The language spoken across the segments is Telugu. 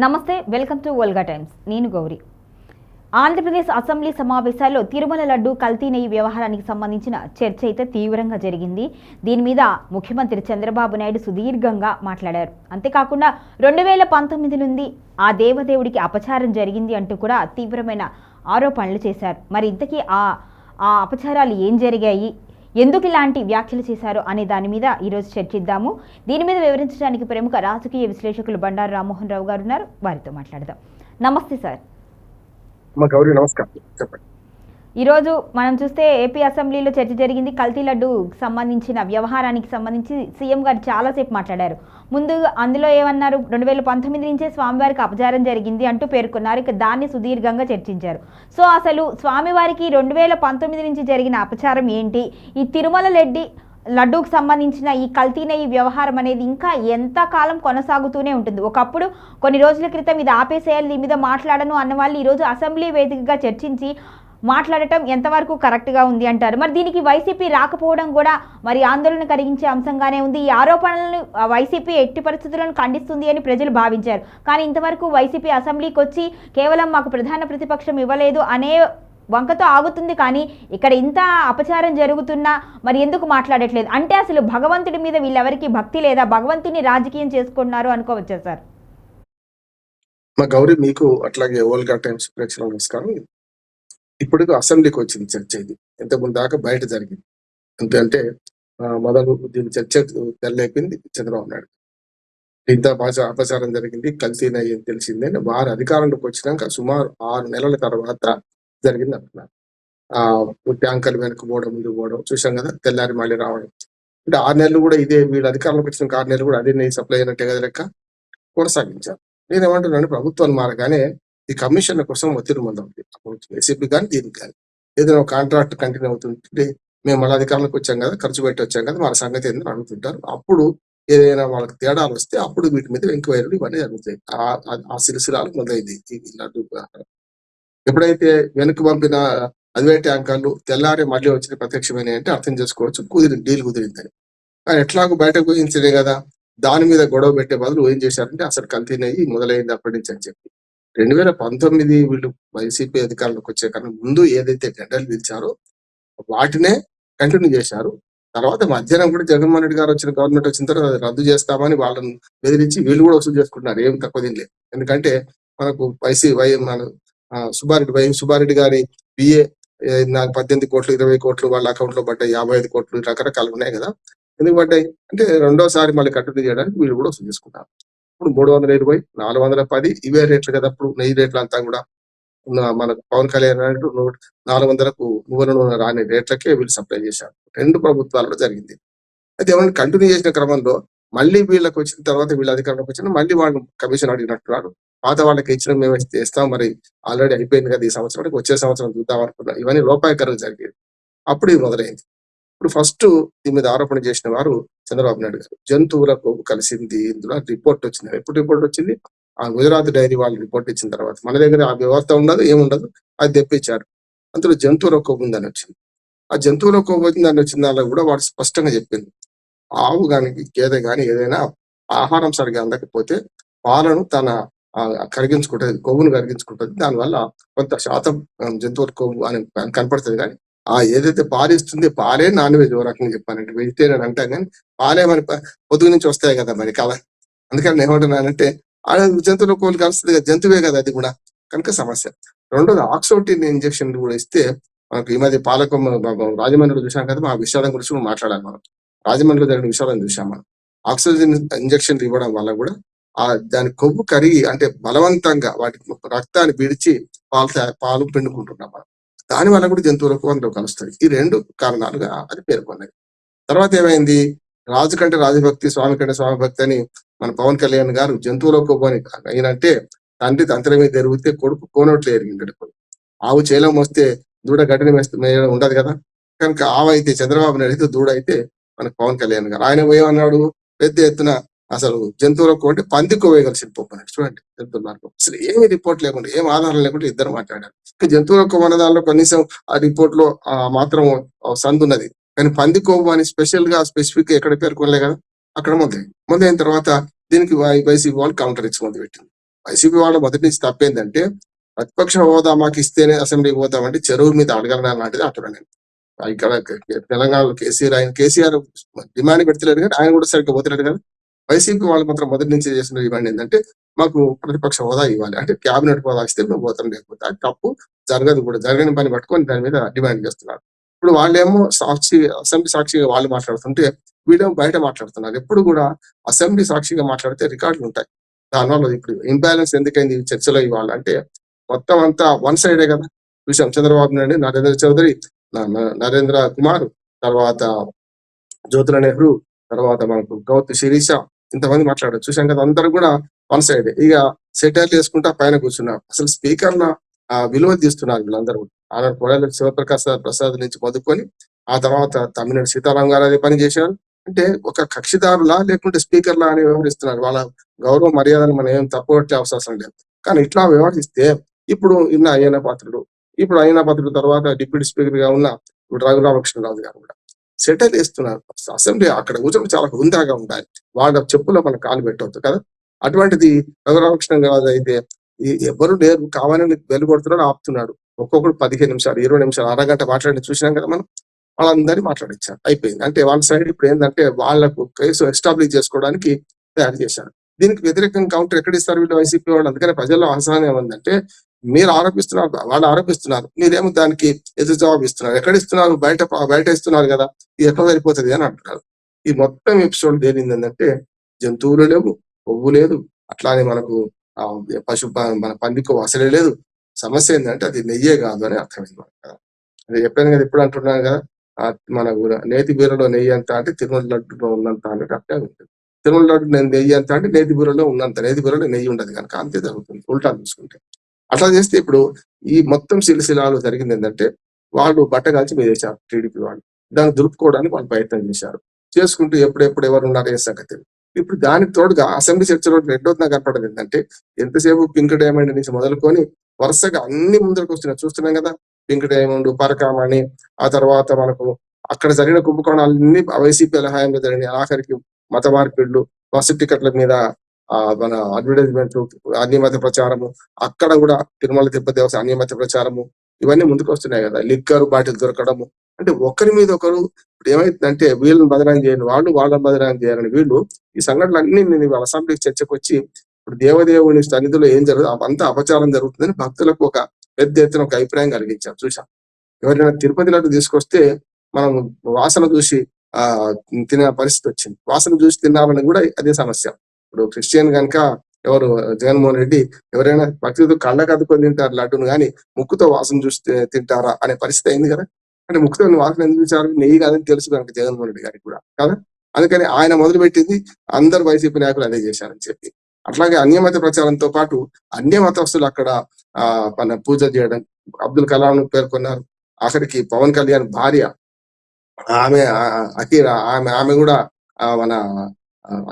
నమస్తే, వెల్కమ్ టు వోల్గా టైమ్స్. నేను గౌరీ. ఆంధ్రప్రదేశ్ అసెంబ్లీ సమావేశాల్లో తిరుమల లడ్డు కల్తీ నెయ్యి వ్యవహారానికి సంబంధించిన చర్చ అయితే తీవ్రంగా జరిగింది. దీని మీద ముఖ్యమంత్రి చంద్రబాబు నాయుడు సుదీర్ఘంగా మాట్లాడారు. అంతేకాకుండా 2019 నుండి ఆ దేవదేవుడికి అపచారం జరిగింది అంటూ కూడా తీవ్రమైన ఆరోపణలు చేశారు. మరి ఇంతకీ ఆ అపచారాలు ఏం జరిగాయి, ఎందుకు ఇలాంటి వ్యాఖ్యలు చేశారు అనే దాని మీద ఈరోజు చర్చిద్దాము. దీని మీద వివరించడానికి ప్రముఖ రాజకీయ విశ్లేషకులు బండారు రామ్మోహన్ రావు గారు ఉన్నారు. వారితో మాట్లాడదాం. నమస్తే సార్. గౌరీ నమస్కారం. చెప్పండి. ఈరోజు మనం చూస్తే ఏపీ అసెంబ్లీలో చర్చ జరిగింది. కల్తీ లడ్డు సంబంధించిన వ్యవహారానికి సంబంధించి సీఎం గారు చాలాసేపు మాట్లాడారు. ముందు అందులో ఏమన్నారు, 2019 నుంచే స్వామివారికి అపచారం జరిగింది అంటూ పేర్కొన్నారు. ఇక దాన్ని సుదీర్ఘంగా చర్చించారు. సో అసలు స్వామివారికి 2019 నుంచి జరిగిన అపచారం ఏంటి, ఈ తిరుమల లడ్డూకు సంబంధించిన ఈ కల్తీ నెయ్యి వ్యవహారం అనేది ఇంకా ఎంత కాలం కొనసాగుతూనే ఉంటుంది? ఒకప్పుడు కొన్ని రోజుల క్రితం ఇది ఆపేసేయాలి, దీని మీద మాట్లాడను అన్న వాళ్ళు ఈరోజు అసెంబ్లీ వేదికగా చర్చించి మాట్లాడటం ఎంతవరకు కరెక్ట్గా ఉంది అంటారు? మరి దీనికి వైసీపీ రాకపోవడం కూడా మరి ఆందోళన కలిగించే అంశంగానే ఉంది. ఈ ఆరోపణలను వైసీపీ ఎట్టి పరిస్థితులను ఖండిస్తుంది అని ప్రజలు భావించారు. కానీ ఇంతవరకు వైసీపీ అసెంబ్లీకి వచ్చి కేవలం మాకు ప్రధాన ప్రతిపక్షం ఇవ్వలేదు అనే వంకతో ఆగుతుంది. కానీ ఇక్కడ ఇంత అపచారం జరుగుతున్నా మరి ఎందుకు మాట్లాడట్లేదు? అంటే అసలు భగవంతుడి మీద వీళ్ళెవరికి భక్తి లేదా, భగవంతుని రాజకీయం చేసుకున్నారు అనుకోవచ్చా సార్? మా గౌరీ, మీకు అట్లాగే వోల్గా టైమ్స్ ప్రేక్షకులకు నమస్కారం. ఇప్పుడు అసెంబ్లీకి వచ్చింది చర్చ. ఇది ఇంతకుముందు దాకా బయట జరిగింది. అంటే మొదలు దీని చర్చ తెరలేపింది చంద్రబాబు నాయుడు. ఇంత అపచారం జరిగింది, కల్తీనయ్యి అని తెలిసిందే. వారు అధికారంలోకి వచ్చినాక సుమారు 6 నెలల తర్వాత జరిగింది అంటున్నారు. ట్యాంకర్లు వెనక్కి పోవడం, ముందుకు పోవడం చూసాం కదా, తెల్లారి మళ్ళీ రావడం. అంటే 6 నెలలు కూడా ఇదే, వీళ్ళు అధికారంలోకి వచ్చిన 6 నెలలు కూడా అదే నెయ్యి సప్లై అయినట్టే కదా లెక్క కొనసాగించారు. నేనేమంటున్నాను, ప్రభుత్వాన్ని మారగానే ఈ కమిషన్ల కోసం ఒత్తిడి మొదలవుతుంది. అప్పుడు ఏసీపీ కానీ దీనికి కానీ ఏదైనా కాంట్రాక్ట్ కంటిన్యూ అవుతుంటే, మేము మళ్ళీ అధికారంలోకి వచ్చాం కదా, ఖర్చు పెట్టి వచ్చాం కదా, మన సంగతి ఏందని అడుగుతుంటారు. అప్పుడు ఏదైనా వాళ్ళకి తేడాలు వస్తే అప్పుడు వీటి మీద ఎంక్వైరీలు ఇవన్నీ జరుగుతాయి. ఆ సిలసిలాలు మొదలైంది ఈ లడ్డు. ఎప్పుడైతే వెనక్కి పంపిన అదివే ట్యాంకర్లు తెల్లారి మళ్ళీ వచ్చిన ప్రత్యక్షమైన అంటే అర్థం చేసుకోవచ్చు, డీల్ కుదిరిందని. కానీ ఎట్లాగో బయటకు పోయించలే కదా, దాని మీద గొడవ పెట్టే బదులు ఏం చేశారంటే అసలు కల్తీనయ్యి మొదలైంది అప్పటి నుంచి అని చెప్పి 2019 వీళ్ళు వైసీపీ అధికారంలోకి వచ్చే కన్నా ముందు ఏదైతే టెండర్లు పిలిచారో వాటినే కంటిన్యూ చేశారు. తర్వాత మధ్యాహ్నం కూడా జగన్మోహన్ రెడ్డి గారు గవర్నమెంట్ వచ్చిన తర్వాత అది రద్దు చేస్తామని వాళ్ళని బెదిరించి వీళ్ళు కూడా వసూలు చేసుకుంటున్నారు. ఏం తక్కువ తినలేదు. ఎందుకంటే మనకు మన సుబ్బారెడ్డి గారి బిఏ నాకు 18 కోట్లు 20 కోట్లు వాళ్ళ అకౌంట్ లో పడ్డాయి, 55 కోట్లు రకరకాలు ఉన్నాయి కదా. ఎందుకు పడ్డాయి అంటే రెండోసారి మళ్ళీ కంటిన్యూ చేయడానికి వీళ్ళు కూడా వసూలు చేసుకుంటారు. ఇప్పుడు 320, 410 ఇవే రేట్లు కదా. అప్పుడు నెయ్యి రేట్లు అంతా కూడా మన పవన్ కళ్యాణ్ 400కు నూనె రాని రేట్లకే వీళ్ళు సప్లై చేశారు. 2 ప్రభుత్వాలలో జరిగింది. అయితే ఏమైనా కంటిన్యూ చేసిన క్రమంలో మళ్ళీ వీళ్ళకి వచ్చిన తర్వాత వీళ్ళ అధికారంలోకి వచ్చిన మళ్ళీ వాళ్ళు కమిషన్ అడిగినట్టున్నారు. పాత వాళ్ళకి ఇచ్చిన మేము ఇస్తాం, మరి ఆల్రెడీ అయిపోయింది కదా ఈ సంవత్సరానికి, వచ్చే సంవత్సరం చూద్దాం అనుకున్నాం. ఇవన్నీ లోపాయకరంగా జరిగేది. అప్పుడు ఇది మొదలైంది. ఇప్పుడు ఫస్ట్ దీని మీద ఆరోపణ చేసిన వారు చంద్రబాబు నాయుడు గారు. జంతువుల కొవ్వు కలిసింది, ఇందులో రిపోర్ట్ వచ్చింది. ఎప్పుడు రిపోర్ట్ వచ్చింది? ఆ గుజరాత్ డైరీ వాళ్ళు రిపోర్ట్ ఇచ్చిన తర్వాత. మన దగ్గర ఆ వ్యవస్థ ఉండదు, ఏముండదు, అది తెప్పించారు. అందులో జంతువుల కొవ్వు ఉందని వచ్చింది. ఆ జంతువుల కొవ్వు వచ్చిందని వచ్చిన దానిలో కూడా వాడు స్పష్టంగా చెప్పింది, ఆవు కానీ గేదె కానీ ఏదైనా ఆహారం సరిగా అందకపోతే పాలను తన కరిగించుకుంటుంది, కొవ్వును కరిగించుకుంటుంది. దానివల్ల కొంత శాతం జంతువుల కొవ్వు అని కనపడుతుంది. కానీ ఏదైతే పాలిస్తుంది పాలే నాన్ వెజ్. ఓ రకంగా చెప్పానంటే వెజిటేరియన్ అంటాం, కానీ పాలే మరి పొద్దు నుంచి వస్తాయి కదా మరి కదా. అందుకని ఏమంటున్నానంటే జంతువుల కొవ్వులు కలుస్తుంది కదా, జంతువే కదా అది కూడా, కనుక సమస్య. రెండోది ఆక్సోటిన్ ఇంజక్షన్ కూడా ఇస్తే మనకు ఈ మధ్య రాజమండ్రిలో చూసాం కదా. ఆ విషయాల గురించి కూడా మాట్లాడాలి మనం. రాజమండ్రిలో జరిగిన విషయాలను చూసాం మనం. ఆక్సిజన్ ఇంజక్షన్ ఇవ్వడం వల్ల కూడా దాని కొవ్వు కరిగి అంటే బలవంతంగా వాటి రక్తాన్ని విడిచి పాలు పిండుకుంటున్నాం మనం. దాని వల్ల కూడా జంతువులకు అందులో కలుస్తుంది. ఈ 2 కారణాలుగా అది పేర్కొన్నాయి. తర్వాత ఏమైంది, రాజు కంటే రాజభక్తి, స్వామి కంటే స్వామి భక్తి అని మన పవన్ కళ్యాణ్ గారు జంతువుల కొవ్వు అని అయినంటే తండ్రి తంత్రి మీద ఎరిగితే కొడుకు కోనోట్లు ఎరిగింది. ఆవు చేలం వస్తే దూడ గడ్డిని మేయడం ఉండదు కదా. కనుక ఆవు అయితే చంద్రబాబు నాయుడు అయితే, దూడ అయితే మనకు పవన్ కళ్యాణ్ గారు. ఆయన ఏమన్నాడు, పెద్ద ఎత్తున అసలు జంతువులకు అంటే పంది కొవ్వేయగలిసి పోతున్నాడు. చూడండి, జంతువులకు అసలు ఏమి రిపోర్ట్ లేకుండా, ఏం ఆధారం లేకుండా ఇద్దరు మాట్లాడారు. జంతువుల కొవ్వు అన్న దానిలో కనీసం ఆ రిపోర్ట్ లో మాత్రం సందు ఉన్నది. కానీ పంది కొవ్వు అని స్పెషల్ గా స్పెసిఫిక్ ఎక్కడ పేర్కొనలే కదా. అక్కడ మొదలైన తర్వాత దీనికి వైసీపీ వాళ్ళు కౌంటర్ ఇచ్చి మొదలు పెట్టింది. వైసీపీ వాళ్ళ మొదటి నుంచి తప్పేందంటే ప్రతిపక్ష హోదా మాకు ఇస్తేనే అసెంబ్లీకి పోతామంటే చెరువు మీద అడగలనా లాంటిది అంటున్నాను నేను. ఇక్కడ తెలంగాణలో కేసీఆర్ డిమాండ్ పెడతలేడు కానీ ఆయన కూడా సరిగ్గా పోతలేడు కదా. వైసీపీ వాళ్ళు మాత్రం మొదటి నుంచి చేసిన డిమాండ్ ఏంటంటే మాకు ప్రతిపక్ష హోదా ఇవ్వాలి, అంటే క్యాబినెట్ హోదా ఇస్తే మేము పోతాం, లేకపోతే అది తప్పు, జరగదు కూడా, జరగని పని పట్టుకొని దాని మీద డిమాండ్ చేస్తున్నారు. ఇప్పుడు వాళ్ళేమో అసెంబ్లీ సాక్షిగా వాళ్ళు మాట్లాడుతుంటే వీళ్ళేమో బయట మాట్లాడుతున్నారు. ఎప్పుడు కూడా అసెంబ్లీ సాక్షిగా మాట్లాడితే రికార్డులు ఉంటాయి. దానివల్ల ఇప్పుడు ఇంబ్యాలెన్స్ ఎందుకైంది ఈ చర్చలో ఇవాళ అంటే మొత్తం అంతా వన్ సైడే కదా. చూసాం చంద్రబాబు నాయుడు, నరేంద్ర చౌదరి, నరేంద్ర కుమార్, తర్వాత జ్యోతుల నెహ్రూ, తర్వాత మనకు గౌత్ శిరీష, ఇంతమంది మాట్లాడారు చూసాం కదా. అందరూ కూడా వన్ సైడ్ ఇక సెటైర్లు వేసుకుంటా పైన కూర్చున్నారు. అసలు స్పీకర్ల విలువ తీస్తున్నారు వీళ్ళందరూ. ఆనాడు కొడాలి ప్రసాద్ నుంచి మొదలుకొని ఆ తర్వాత తమ్మినేని సీతారాం గారు అదే పని చేశారు. అంటే ఒక కక్షిదారులా లేకుంటే స్పీకర్లా అని వ్యవహరిస్తున్నారు. వాళ్ళ గౌరవ మర్యాదను మనం ఏం తప్పవట్లే అవసరం లేదు. కానీ ఇట్లా వ్యవహరిస్తే ఇప్పుడు అయ్యన్న పాత్రుడు, ఇప్పుడు అయ్యన్న పాత్రుడు తర్వాత డిప్యూటీ స్పీకర్ గా ఉన్న ఇప్పుడు రఘురామకృష్ణరాజు గారు కూడా సెటిల్ వేస్తున్నారు. అసెంబ్లీ అక్కడ కూర్చొని చాలా హుందాగా ఉండాలి, వాళ్ళ చెప్పులో మనం కాలు పెట్టవద్దు కదా. అటువంటిది రఘురామకృష్ణరాజు అయితే ఎవరు లేరు, కావాలని వెలుగొడుతున్నాడు, ఆపుతున్నాడు. ఒక్కొక్కరు 15 నిమిషాలు 20 నిమిషాలు అరగంట మాట్లాడి చూసినాం కదా మనం. వాళ్ళందరినీ మాట్లాడించారు, అయిపోయింది. అంటే వన్ సైడ్ ఇప్పుడు ఏంటంటే వాళ్ళకు కేసు ఎస్టాబ్లిష్ చేసుకోవడానికి తయారు చేశారు. దీనికి వ్యతిరేకంగా కౌంటర్ ఎక్కడ ఇస్తారు వీళ్ళు వైసీపీ వాళ్ళు. అందుకని ప్రజల్లో అసహనం ఏముందంటే మీరు ఆరోపిస్తున్నారు, వాళ్ళు ఆరోపిస్తున్నారు, మీరేమో దానికి ఎదురు జవాబు ఇస్తున్నారు. ఎక్కడ ఇస్తున్నారు? బయట ఇస్తున్నారు కదా, ఇది ఎట్లా సరిపోతుంది అని అంటున్నారు. ఈ మొత్తం ఎపిసోడ్ తేలింది జంతువులు లేవు, కొవ్వు లేదు, అట్లానే మనకు మన పందికో అసలే లేదు. సమస్య ఏంటంటే అది నెయ్యే కాదు అని అర్థమైంది కదా. అది చెప్పాను కదా, ఇప్పుడు అంటున్నాను కదా, మన నేతి బీరలో నెయ్యి అంత అంటే తిరుమల లడ్డులో ఉన్నంత అన్నట్టు అట్లే ఉంటుంది. తిరుమల లడ్డు నెయ్యి అంత అంటే నేతి బీరలో ఉన్నంత, నేతి బీరలో నెయ్యి ఉండదు కనుక అంతే జరుగుతుంది ఉల్టా చూసుకుంటే. అట్లా చేస్తే ఇప్పుడు ఈ మొత్తం సిలసిలాలు జరిగింది ఏంటంటే వాళ్ళు బట్టగాల్చి వేసేశారు టీడీపీ వాళ్ళు. దాన్ని దులుపుకోవడానికి వాళ్ళు ప్రయత్నం చేశారు. చేసుకుంటూ ఎప్పుడెప్పుడు ఎవరు ఉన్నారు ఏ సంగతి. ఇప్పుడు దానికి తోడుగా అసెంబ్లీ చర్చలో రెండోదిన కనపడదు ఏంటంటే ఎంతసేపు పింక్ డైమండ్ నుంచి మొదలుకొని వరుసగా అన్ని ముందరకు వస్తున్నాయి చూస్తున్నాం కదా. పింక్ డైమండ్, పరకామణి, ఆ తర్వాత మనకు అక్కడ జరిగిన కుంభకోణాలన్నీ వైసీపీ హయాంలో జరిగినాయి. ఆఖరికి మత మార్పిళ్లు, బస్సు టికెట్ల మీద మన అడ్వర్టైజ్మెంట్, అన్యమత ప్రచారము, అక్కడ కూడా తిరుమల తిరుపతి దేవస్థానం అన్యమత ప్రచారము, ఇవన్నీ ముందుకు వస్తున్నాయి కదా. లిక్కర్ బాటిల్ దొరకడము, అంటే ఒకరి మీద ఒకరు. ఇప్పుడు ఏమైతుందంటే వీళ్ళని బదనాం చేయని వాళ్ళు వాళ్ళని బదనాం చేయాలని వీళ్ళు ఈ సంఘటనలన్నీ నేను వాళ్ళ అసెంబ్లీకి చర్చకు వచ్చి ఇప్పుడు దేవదేవుని సన్నిధిలో ఏం జరుగుతుంది అంతా అపచారం జరుగుతుందని భక్తులకు ఒక పెద్ద ఎత్తున ఒక అభిప్రాయం కలిగించారు. చూసాం, ఎవరైనా తిరుపతి లడ్డు తీసుకొస్తే మనం వాసన చూసి తినే పరిస్థితి వచ్చింది. వాసన చూసి తిన్నామని కూడా అదే సమస్య. ఇప్పుడు క్రిస్టియన్ కనుక ఎవరు జగన్మోహన్ రెడ్డి ఎవరైనా భక్తితో కళ్ళకు అద్దుకొని తింటారు లడ్డును, కానీ ముక్కుతో వాసన చూసి తింటారా అనే పరిస్థితి అయింది కదా. అంటే ముక్కుతో వాసన ఎందుకు చూసారు? నెయ్యి కాదని తెలుసు కనుక జగన్మోహన్ రెడ్డి గారికి కూడా కదా. అందుకని ఆయన మొదలుపెట్టింది అందరు వైసీపీ నాయకులు అదే చేశారని చెప్పి. అట్లాగే అన్యమత ప్రచారంతో పాటు అన్య మతస్థులు అక్కడ మన పూజ చేయడం, అబ్దుల్ కలాం పేర్కొన్నారు. ఆఖరికి పవన్ కళ్యాణ్ భార్య ఆమె అఖీర ఆమె కూడా మన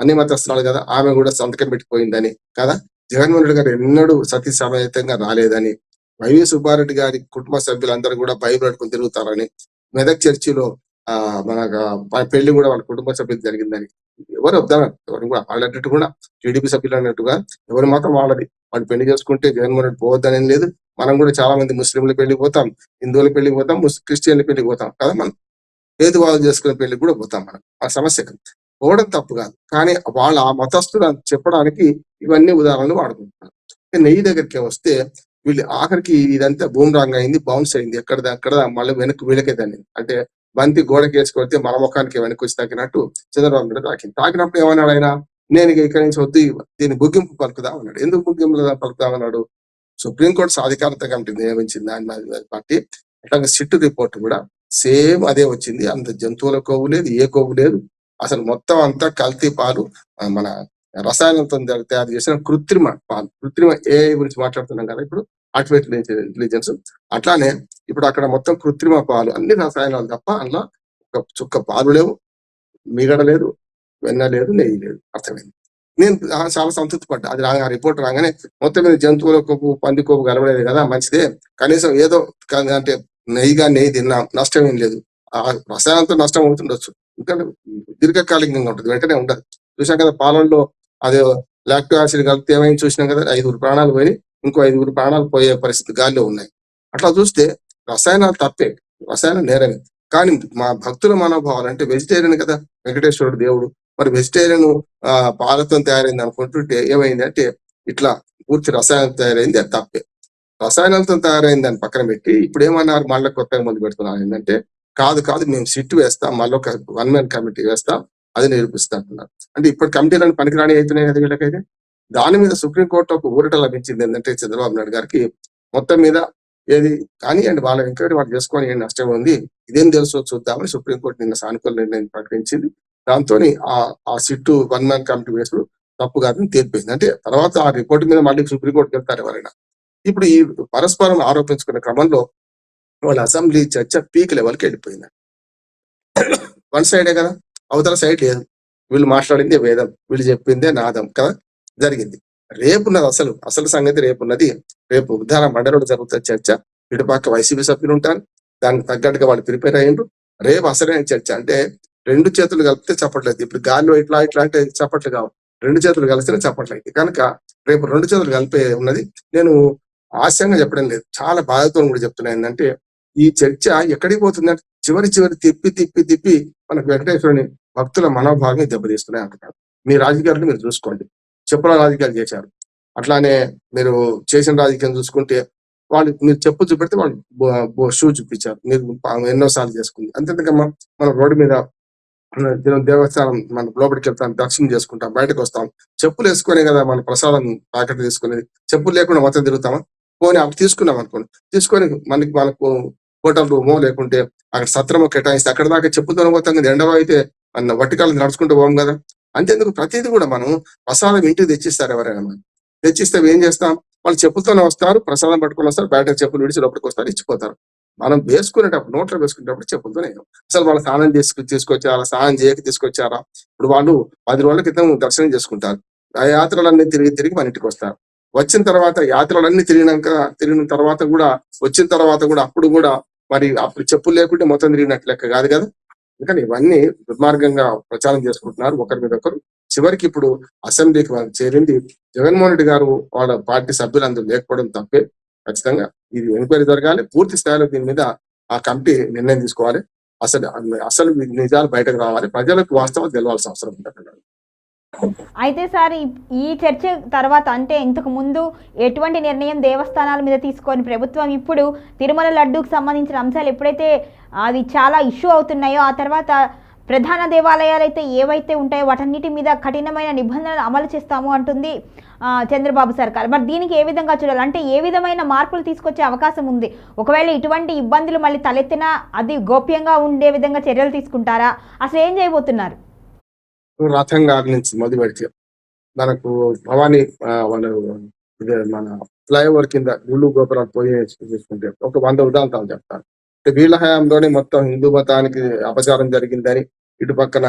అన్ని మతస్థురాలు కదా, ఆమె కూడా సంతకం పెట్టిపోయిందని కదా. జగన్మోహన్ రెడ్డి గారు ఎన్నడూ సతీ సమేతంగా రాలేదని, వైవి సుబ్బారెడ్డి గారి కుటుంబ సభ్యులందరూ కూడా బైబిల్ పట్టుకుని తిరుగుతారని, మెదక్ చర్చిలో మన పెళ్లి కూడా వాళ్ళ కుటుంబ సభ్యులు జరిగిందని ఎవరు వద్దారు. ఎవరు కూడా వాళ్ళంటే కూడా టీడీపీ సభ్యులు అన్నట్టుగా ఎవరి మాత్రం వాళ్ళది. వాళ్ళు పెళ్లి చేసుకుంటే జగన్మోహన్ రెడ్డి పోవద్దనేం లేదు. మనం కూడా చాలా మంది ముస్లింల పెళ్లికి పోతాం, హిందువుల పెళ్లికి పోతాం, క్రిస్టియన్ల పెళ్లికి పోతాం కదా. మనం హేతువాదం చేసుకునే పెళ్లికి కూడా పోతాం. మనం ఆ సమస్య పోవడం తప్పు కాదు, కానీ వాళ్ళ ఆ మతస్థులు చెప్పడానికి ఇవన్నీ ఉదాహరణలు వాడుకుంటున్నారు. నెయ్యి దగ్గరికి వస్తే వీళ్ళు ఆఖరికి ఇదంతా బూమ్రాంగ్ అయింది, బౌన్స్ అయింది, ఎక్కడ మళ్ళీ వెనక్కి వీళ్ళకే దాన్ని అంటే బంతి గోడకి వేసుకొస్తే మన ముఖానికి వెనక్కి వచ్చి తాకినట్టు చంద్రబాబు నాయుడు తాకింది. తాకినప్పుడు ఏమన్నాడు ఆయన? నేను ఇక్కడి నుంచి వద్దు, దీన్ని ముగింపు పలుకుదా అన్నాడు. ఎందుకు ముగింపు పలుకుదామన్నాడు? సుప్రీంకోర్టు సాధికారత కమిటీ నియమించింది ఆయన పార్టీ. అట్లాగే సిట్ రిపోర్ట్ కూడా సేమ్ అదే వచ్చింది. అంత జంతువుల కొవ్వు లేదు, ఏ కొవ్వు లేదు, అసలు మొత్తం అంతా కల్తీ పాలు, మన రసాయనంతో తయారు చేసిన కృత్రిమ పాలు, కృత్రిమ ఏఐ గురించి మాట్లాడుతున్నాం కదా ఇప్పుడు, ఆర్టిఫిషియల్ ఇంటెలిజెన్స్. అట్లానే ఇప్పుడు అక్కడ మొత్తం కృత్రిమ పాలు, అన్ని రసాయనాలు తప్ప అందులో ఒక చుక్క పాలు లేవు, మిగడ లేదు, వెన్న లేదు, నెయ్యి లేదు. అర్థమైంది. నేను చాలా సంతృప్తి పడ్డా. అది ఆ రిపోర్ట్ రాగానే మొత్తం మీద జంతువుల కొవ్వు, పంది కొవ్వు కలవలేదు కదా, మంచిదే, కనీసం ఏదో అంటే నెయ్యి తిన్నా నష్టం ఏం లేదు. ఆ రసాయనంతో నష్టం అవుతుండొచ్చు, ఇంకా దీర్ఘకాలికంగా ఉంటుంది, వెంటనే ఉండదు. చూసాం కదా పాలల్లో అదే లాక్టో యాసిడ్ కలిపితే ఏమైంది చూసినాం కదా, 5 ప్రాణాలు పోయి ఇంకో 5 ప్రాణాలు పోయే పరిస్థితి గాల్లో ఉన్నాయి. అట్లా చూస్తే రసాయనాలు తప్పే, రసాయనం నేరమే. కానీ మా భక్తుల మనోభావాలు అంటే వెజిటేరియన్ కదా వెంకటేశ్వరుడు దేవుడు, మరి వెజిటేరియన్ పాలతో తయారైంది అనుకుంటుంటే ఏమైందంటే ఇట్లా పూర్తి రసాయనం తయారైంది, అది తప్పే. రసాయనాలతో తయారైంది దాన్ని పక్కన పెట్టి ఇప్పుడు ఏమన్నారు, మళ్ళీ కొత్తగా ముందు పెడుతున్నారు ఏంటంటే కాదు కాదు మేము సిట్ వేస్తాం, మళ్ళీ ఒక 1 man కమిటీ వేస్తాం, అది నిరూపిస్తా అంటున్నారు. అంటే ఇప్పుడు కమిటీలను పనికిరాని అవుతున్నాయి కదా వీళ్ళకైతే. దాని మీద సుప్రీంకోర్టు ఒక ఊరట లభించింది ఏంటంటే చంద్రబాబు నాయుడు గారికి మొత్తం మీద ఏది కానివ్వండి, వాళ్ళ ఎంక్వైరీ వాళ్ళు చేసుకొని ఏం నష్టం ఉంది, ఇదేం తెలుసో చూద్దామని సుప్రీంకోర్టు నిన్న సానుకూల నిర్ణయం ప్రకటించింది. దాంతో ఆ సిట్టు 1 man కమిటీ వేసుడు తప్పు కాదని తేలిపోయింది. అంటే తర్వాత ఆ రిపోర్ట్ మీద మళ్ళీ సుప్రీంకోర్టుకి వెళ్తారు ఎవరైనా. ఇప్పుడు ఈ పరస్పరం ఆరోపించుకునే క్రమంలో వాళ్ళ అసెంబ్లీ చర్చ పీక్ లెవెల్కి వెళ్ళిపోయింది. 1 సైడే కదా, అవతల సైడ్ లేదు. వీళ్ళు మాట్లాడిందే వేదం, వీళ్ళు చెప్పిందే నాదం కదా జరిగింది. రేపున్నది అసలు సంగతి రేపున్నది. రేపు ఉద్దాన మండలిలో జరుగుతున్న చర్చ. ఇటుపక్క వైసీపీ సభ్యులు ఉంటారు, దానికి తగ్గట్టుగా వాళ్ళు ప్రిపేర్ అయ్యిండ్రు. రేపు అసలైన చర్చ అంటే 2 చేతులు కలిపితే చప్పట్లేదు. ఇప్పుడు గాలిలో ఇట్లా అంటే చప్పట్లు కావు, 2 చేతులు కలిస్తేనే చప్పట్లయితే. కనుక రేపు 2 చేతులు కలిపే ఉన్నది. నేను ఆశయంగా చెప్పడం లేదు, చాలా బాధతో కూడా చెప్తున్నా. ఏంటంటే ఈ చర్చ ఎక్కడికి పోతుందంటే చివరి తిప్పి తిప్పి తిప్పి మనకు వెంకటేశ్వరుని భక్తుల మనోభావాన్ని దెబ్బతీస్తున్నాయి అంటున్నారు. మీ రాజకీయాలను మీరు చూసుకోండి, చెప్పుల రాజకీయాలు చేశారు. అట్లానే మీరు చేసిన రాజకీయం చూసుకుంటే వాళ్ళు మీరు చెప్పు చూపెడితే వాళ్ళు షూ చూపించారు, మీరు ఎన్నోసార్లు చేసుకుంది. అంతేకామ్మా మన రోడ్డు మీద దేవస్థానం మన లోపలికి వెళ్తాం, దర్శనం చేసుకుంటాం, బయటకు వస్తాం, చెప్పులు వేసుకునే కదా మన ప్రసాదం ప్యాకెట్ తీసుకునేది. చెప్పులు లేకుండా మొత్తం తిరుగుతామా? పోనీ అప్పుడు తీసుకున్నాం అనుకోండి, తీసుకొని మనకు హోటల్ రూమో లేకుంటే అక్కడ సత్రమో కేటాయిస్తే అక్కడ దాకా చెప్పుతో పోతాం కదా. ఎండలో అయితే మన వట్టికాలను నడుచుకుంటూ పోం కదా. అంతేందుకు ప్రతిదీ కూడా మనం ప్రసాదం ఇంటికి తెచ్చిస్తారు ఎవరైనా, మనం తెచ్చిస్తే ఏం చేస్తాం, వాళ్ళు చెప్పులతోనే వస్తారు, ప్రసాదం పట్టుకొని వస్తారు, బయట చెప్పులు విడిచి లోపలికి వస్తారు, ఇచ్చిపోతారు. మనం వేసుకునేటప్పుడు నోట్లో వేసుకునేటప్పుడు చెప్పులతోనే. అసలు వాళ్ళు స్నానం తీసుకొచ్చారా, స్నానం చేయక తీసుకొచ్చారా? ఇప్పుడు వాళ్ళు 10 రోజుల క్రితం దర్శనం చేసుకుంటారు, ఆ యాత్రలన్నీ తిరిగి మన ఇంటికి వస్తారు. వచ్చిన తర్వాత యాత్రలన్నీ తిరిగిన తర్వాత కూడా వచ్చిన తర్వాత కూడా అప్పుడు కూడా మరి అప్పుడు చెప్పులు లేకుంటే మొత్తం తిరిగినట్టు లెక్క కాదు కదా. అందుకని ఇవన్నీ దుర్మార్గంగా ప్రచారం చేసుకుంటున్నారు ఒకరి మీద ఒకరు. చివరికి ఇప్పుడు అసెంబ్లీకి వాళ్ళు చేరింది జగన్మోహన్ రెడ్డి గారు వాళ్ళ పార్టీ సభ్యులందరూ లేకపోవడం తప్పే. ఖచ్చితంగా ఇది ఎంక్వైరీ జరగాలి, పూర్తి స్థాయిలో దీని మీద ఆ కమిటీ నిర్ణయం తీసుకోవాలి. అసలు నిజాలు బయటకు రావాలి, ప్రజలకు వాస్తవం తెలవాల్సిన అవసరం ఉంటుంది. అయితే సార్ ఈ చర్చ తర్వాత అంటే ఇంతకు ముందు ఎటువంటి నిర్ణయం దేవస్థానాల మీద తీసుకొని ప్రభుత్వం ఇప్పుడు తిరుమల లడ్డూకు సంబంధించిన అంశాలు ఎప్పుడైతే అది చాలా ఇష్యూ అవుతున్నాయో ఆ తర్వాత ప్రధాన దేవాలయాలు అయితే ఏవైతే ఉంటాయో వాటన్నిటి మీద కఠినమైన నిబంధనలు అమలు చేస్తాము అంటుంది చంద్రబాబు సర్కార్. మరి దీనికి ఏ విధంగా చూడాలి, అంటే ఏ విధమైన మార్పులు తీసుకొచ్చే అవకాశం ఉంది? ఒకవేళ ఇటువంటి ఇబ్బందులు మళ్ళీ తలెత్తినా అది గోప్యంగా ఉండే విధంగా చర్యలు తీసుకుంటారా? అసలు ఏం చేయబోతున్నారు? రథం గారి నుంచి మొదలు పెడితే మనకు భవానీ వాళ్ళు మన ఫ్లైఓవర్ కింద గుళ్ళు గోపురాలు పోయి చూసుకుంటే ఒక 100 ఉదాంతాలు చెప్తాను. వీళ్ళ హయాంలోనే మొత్తం హిందూ మతానికి అపచారం జరిగిందని ఇటు పక్కన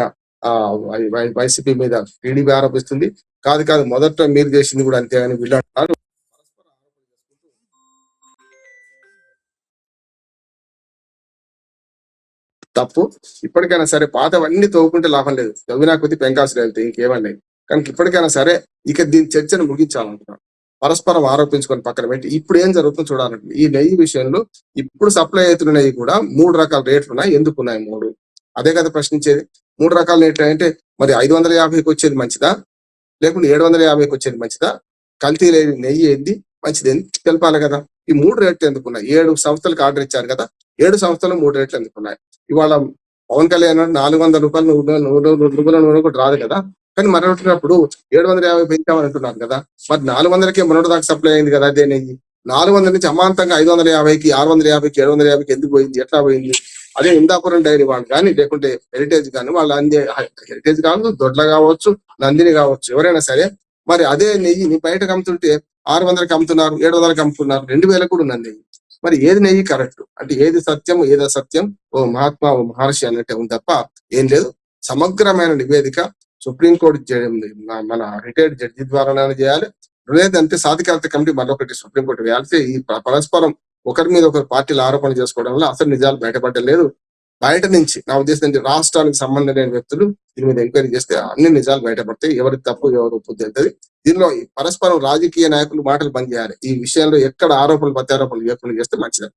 వైసీపీ మీద టీడీపీ ఆరోపిస్తుంది. కాదు మొదట మీరు చేసింది కూడా అంతే అని వీళ్ళు అంటారు. తప్పు. ఇప్పటికైనా సరే పాతవన్నీ తవ్వుకుంటే లాభం లేదు, తవ్వినా కొద్ది పెంకాసులు వెళ్తాయి, ఇంకేమన్నా. కనుక ఇప్పటికైనా సరే ఇక దీని చర్చను ముగించాలంటున్నాను. పరస్పరం ఆరోపించుకొని పక్కన పెట్టి ఇప్పుడు ఏం జరుగుతుందో చూడాలంటే ఈ నెయ్యి విషయంలో ఇప్పుడు సప్లై అవుతున్న నెయ్యి కూడా 3 రకాల రేట్లు ఉన్నాయి. ఎందుకు ఉన్నాయి 3? అదే కదా ప్రశ్నించేది. 3 రకాల రేట్లు అంటే మరి 550కి వచ్చేది మంచిదా, లేకుంటే 750కి వచ్చేది మంచిదా? కల్తీ లేని నెయ్యి ఏంది మంచిది తెలపాలి కదా. ఈ 3 రేట్లు ఎందుకున్నాయి? 7 సంస్థలకు ఆర్డర్ ఇచ్చారు కదా, 7 సంస్థలు 3 రేట్లు ఎందుకున్నాయి? ఇవాళ పవన్ కళ్యాణ్ 400 రూపాయలు నూనె కూడా రాదు కదా. కానీ మరొకటినప్పుడు 750 పెంచామని అంటున్నారు కదా. మరి 400కే మొన్నటి దాకా సప్లై అయింది కదా అదే నెయ్యి. 400 నుంచి అమాంతంగా 550కి 650కి 750కి ఎందుకు పోయింది, ఎట్లా పోయింది? అదే ఇందాపురం డైరీ వాళ్ళు కానీ లేకుంటే హెరిటేజ్ కానీ వాళ్ళు హెరిటేజ్ కావచ్చు, దొడ్ల కావచ్చు, నందిని కావచ్చు, ఎవరైనా సరే మరి అదే నెయ్యిని బయటకు అమ్ముతుంటే 600కి అమ్ముతున్నారు, 700కి అమ్ముతున్నారు, 2000 కూడా ఉన్నది నెయ్యి. మరి ఏది నెయ్యి కరెక్ట్ అంటే ఏది సత్యం ఏది అసత్యం ఓ మహాత్మా ఓ మహర్షి అన్నట్టే ఉంది తప్ప ఏం లేదు. సమగ్రమైన నివేదిక సుప్రీంకోర్టు మన రిటైర్డ్ జడ్జి ద్వారానే చేయాలి. లేదంటే సాధికారత కమిటీ మరొకటి సుప్రీంకోర్టు వేయాల్సి. ఈ పరస్పరం ఒకరి మీద ఒకరు పార్టీలు ఆరోపణ చేసుకోవడం వల్ల అసలు నిజాలు బయటపడలేదు. బయట నుంచి నా ఉద్దేశం ఏంటి, రాష్ట్రానికి సంబంధం లేని వ్యక్తులు దీని మీద ఎంక్వైరీ చేస్తే అన్ని నిజాలు బయటపడతాయి, ఎవరికి తప్పు ఎవరు ఒప్పు తెలుస్తుంది. దీనిలో ఈ పరస్పరం రాజకీయ నాయకులు మాటలు బంద్ చేయాలి. ఈ విషయంలో ఎక్కడ ఆరోపణలు ప్రత్యారోపణలు లేకుండా చేస్తే మంచిది.